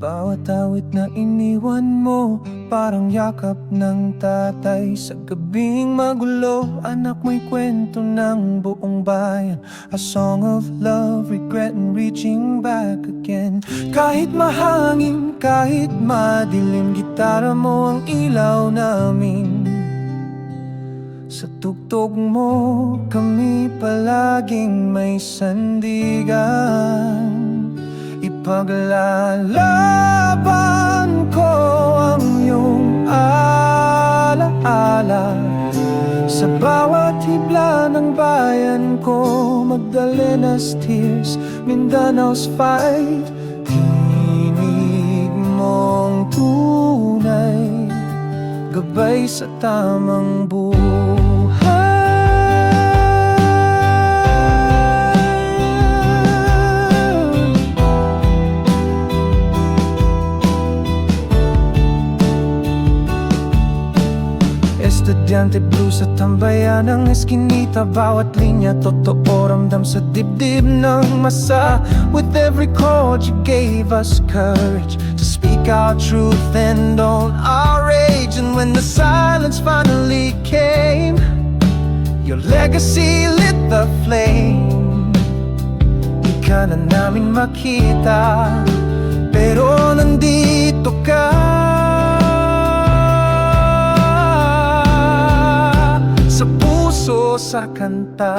Bawat awit na iniwan mo, parang yakap ng tatay. Sa gabing magulo, anak mo'y kwento ng buong bayan. A song of love, regret and reaching back again. Kahit mahangin, kahit madilim, gitara mo ang ilaw namin. Sa tugtog mo, kami palaging may sandigan. Ipaglalaban ko ang iyong alaala. Sa bawat hibla ng bayan ko, Magdalena's tears, Mindanao's fight. Tinig mong tunay, gabay sa tamang buhay. Estudyante blues sa tambayan ng eskinita. Bawat linya, totoo ramdam sa dibdib ng masa. With every chord you gave us courage to speak our truth and own our rage. And when the silence finally came, your legacy lit the flame. Di ka na namin makita, pero nandito ka. Sa puso, sa kanta.